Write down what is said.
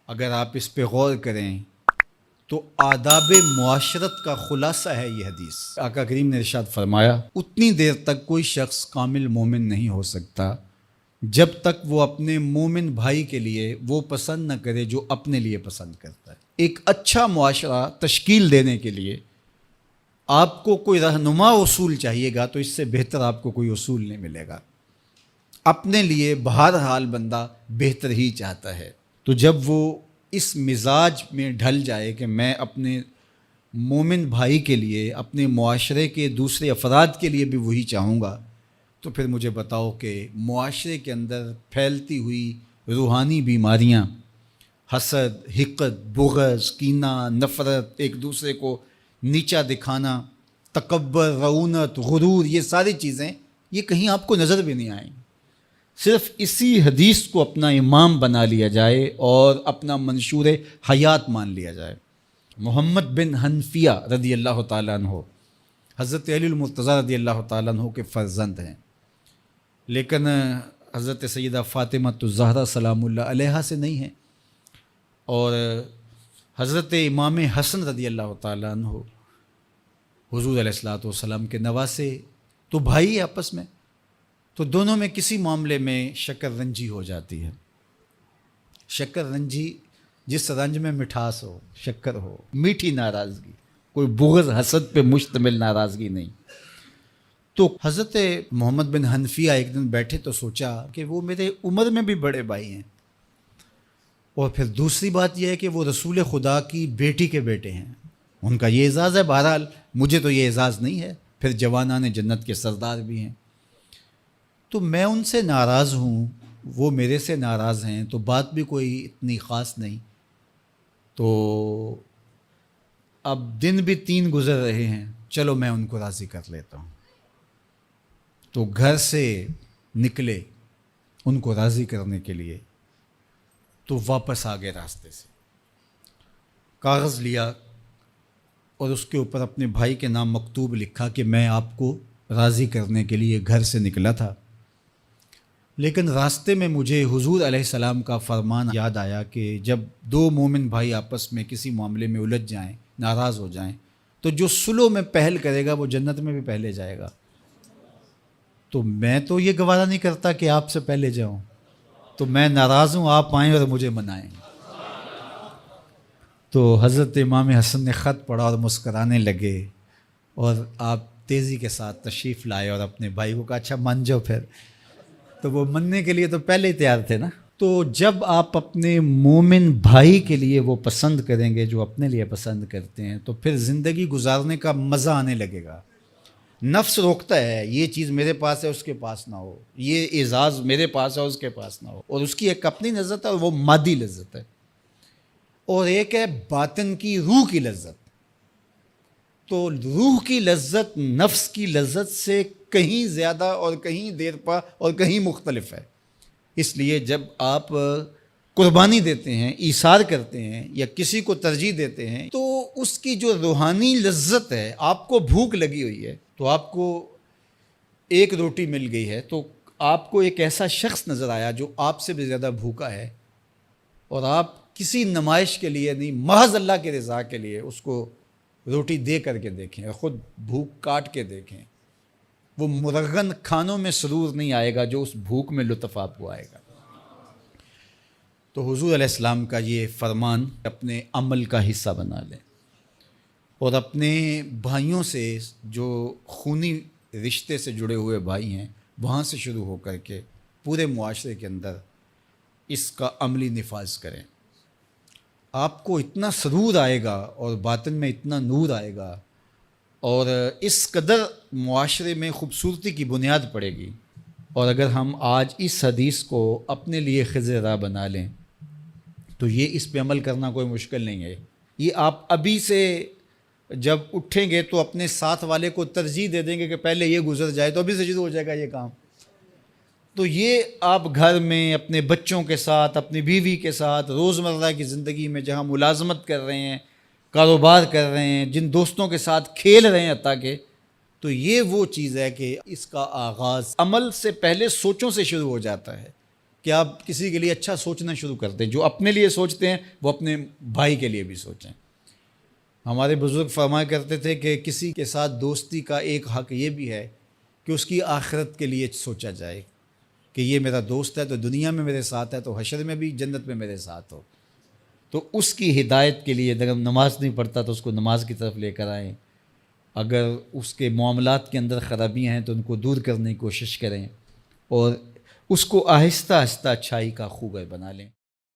اگر آپ اس پہ غور کریں تو آداب معاشرت کا خلاصہ ہے یہ حدیث۔ آقا کریم نے ارشاد فرمایا اتنی دیر تک کوئی شخص کامل مومن نہیں ہو سکتا جب تک وہ اپنے مومن بھائی کے لیے وہ پسند نہ کرے جو اپنے لیے پسند کرتا ہے۔ ایک اچھا معاشرہ تشکیل دینے کے لیے آپ کو کوئی رہنما اصول چاہیے گا تو اس سے بہتر آپ کو کوئی اصول نہیں ملے گا۔ اپنے لیے بہرحال بندہ بہتر ہی چاہتا ہے، تو جب وہ اس مزاج میں ڈھل جائے کہ میں اپنے مومن بھائی کے لیے، اپنے معاشرے کے دوسرے افراد کے لیے بھی وہی چاہوں گا، تو پھر مجھے بتاؤ کہ معاشرے کے اندر پھیلتی ہوئی روحانی بیماریاں، حسد، حقد، بغض، کینہ، نفرت، ایک دوسرے کو نیچا دکھانا، تکبر، رعونت، غرور، یہ ساری چیزیں یہ کہیں آپ کو نظر بھی نہیں آئیں۔ صرف اسی حدیث کو اپنا امام بنا لیا جائے اور اپنا منشور حیات مان لیا جائے۔ محمد بن حنفیہ رضی اللہ تعالیٰ عنہ حضرت علی المرتضیٰ رضی اللہ تعالیٰ عنہ کے فرزند ہیں، لیکن حضرت سیدہ فاطمہ الزہرا سلام اللہ علیہا سے نہیں ہیں، اور حضرت امام حسن رضی اللہ تعالیٰ عنہ حضور علیہ الصلوۃ والسلام کے نواسے، تو بھائی آپس میں، تو دونوں میں کسی معاملے میں شکر رنجی ہو جاتی ہے۔ شکر رنجی جس رنج میں مٹھاس ہو، شکر ہو، میٹھی ناراضگی، کوئی بغض حسد پہ مشتمل ناراضگی نہیں۔ تو حضرت محمد بن حنفیہ ایک دن بیٹھے تو سوچا کہ وہ میرے عمر میں بھی بڑے بھائی ہیں، اور پھر دوسری بات یہ ہے کہ وہ رسول خدا کی بیٹی کے بیٹے ہیں، ان کا یہ اعزاز ہے، بہرحال مجھے تو یہ اعزاز نہیں ہے، پھر جوانان جنت کے سردار بھی ہیں، تو میں ان سے ناراض ہوں، وہ میرے سے ناراض ہیں، تو بات بھی کوئی اتنی خاص نہیں، تو اب دن بھی 3 گزر رہے ہیں، چلو میں ان کو راضی کر لیتا ہوں۔ تو گھر سے نکلے ان کو راضی کرنے کے لیے، تو واپس آ گئے راستے سے، کاغذ لیا اور اس کے اوپر اپنے بھائی کے نام مکتوب لکھا کہ میں آپ کو راضی کرنے کے لیے گھر سے نکلا تھا، لیکن راستے میں مجھے حضور علیہ السلام کا فرمان یاد آیا کہ جب 2 مومن بھائی آپس میں کسی معاملے میں الجھ جائیں، ناراض ہو جائیں، تو جو صلح میں پہل کرے گا وہ جنت میں بھی پہلے جائے گا۔ تو میں تو یہ گوارا نہیں کرتا کہ آپ سے پہلے جاؤں، تو میں ناراض ہوں، آپ آئیں اور مجھے منائیں۔ تو حضرت امام حسن نے خط پڑھا اور مسکرانے لگے، اور آپ تیزی کے ساتھ تشریف لائے اور اپنے بھائی کو کہا اچھا مان جاؤ پھر، تو وہ مننے کے لیے تو پہلے ہی تیار تھے نا۔ تو جب آپ اپنے مومن بھائی کے لیے وہ پسند کریں گے جو اپنے لیے پسند کرتے ہیں، تو پھر زندگی گزارنے کا مزہ آنے لگے گا۔ نفس روکتا ہے یہ چیز میرے پاس ہے اس کے پاس نہ ہو، یہ اعزاز میرے پاس ہے اس کے پاس نہ ہو، اور اس کی ایک اپنی لذت ہے اور وہ مادی لذت ہے، اور ایک ہے باطن کی روح کی لذت۔ تو روح کی لذت نفس کی لذت سے کہیں زیادہ اور کہیں دیر پا اور کہیں مختلف ہے۔ اس لیے جب آپ قربانی دیتے ہیں، ایثار کرتے ہیں یا کسی کو ترجیح دیتے ہیں، تو اس کی جو روحانی لذت ہے، آپ کو بھوک لگی ہوئی ہے، تو آپ کو ایک روٹی مل گئی ہے، تو آپ کو ایک ایسا شخص نظر آیا جو آپ سے بھی زیادہ بھوکا ہے، اور آپ کسی نمائش کے لیے نہیں، محض اللہ کے رضا کے لیے اس کو روٹی دے کر کے دیکھیں اور خود بھوک کاٹ کے دیکھیں، وہ مرغن کھانوں میں سرور نہیں آئے گا جو اس بھوک میں لطف آپ کو آئے گا۔ تو حضور علیہ السلام کا یہ فرمان اپنے عمل کا حصہ بنا لیں، اور اپنے بھائیوں سے، جو خونی رشتے سے جڑے ہوئے بھائی ہیں، وہاں سے شروع ہو کر کے پورے معاشرے کے اندر اس کا عملی نفاذ کریں۔ آپ کو اتنا سرور آئے گا اور باطن میں اتنا نور آئے گا، اور اس قدر معاشرے میں خوبصورتی کی بنیاد پڑے گی۔ اور اگر ہم آج اس حدیث کو اپنے لیے خضر راہ بنا لیں تو یہ اس پہ عمل کرنا کوئی مشکل نہیں ہے۔ یہ آپ ابھی سے جب اٹھیں گے تو اپنے ساتھ والے کو ترجیح دے دیں گے کہ پہلے یہ گزر جائے، تو ابھی سے شروع ہو جائے گا یہ کام۔ تو یہ آپ گھر میں اپنے بچوں کے ساتھ، اپنی بیوی کے ساتھ، روزمرہ کی زندگی میں جہاں ملازمت کر رہے ہیں، کاروبار کر رہے ہیں، جن دوستوں کے ساتھ کھیل رہے ہیں حتیٰ کہ، تو یہ وہ چیز ہے کہ اس کا آغاز عمل سے پہلے سوچوں سے شروع ہو جاتا ہے کہ آپ کسی کے لیے اچھا سوچنا شروع کر دیں. جو اپنے لیے سوچتے ہیں وہ اپنے بھائی کے لیے بھی سوچیں. ہمارے بزرگ فرمایا کرتے تھے کہ کسی کے ساتھ دوستی کا ایک حق یہ بھی ہے کہ اس کی آخرت کے لیے سوچا جائے کہ یہ میرا دوست ہے تو دنیا میں میرے ساتھ ہے تو حشر میں بھی جنت میں میرے ساتھ ہو. تو اس کی ہدایت کے لیے اگر نماز نہیں پڑھتا تو اس کو نماز کی طرف لے کر آئیں. اگر اس کے معاملات کے اندر خرابیاں ہیں تو ان کو دور کرنے کی کوشش کریں اور اس کو آہستہ آہستہ اچھائی کا خوگر بنا لیں.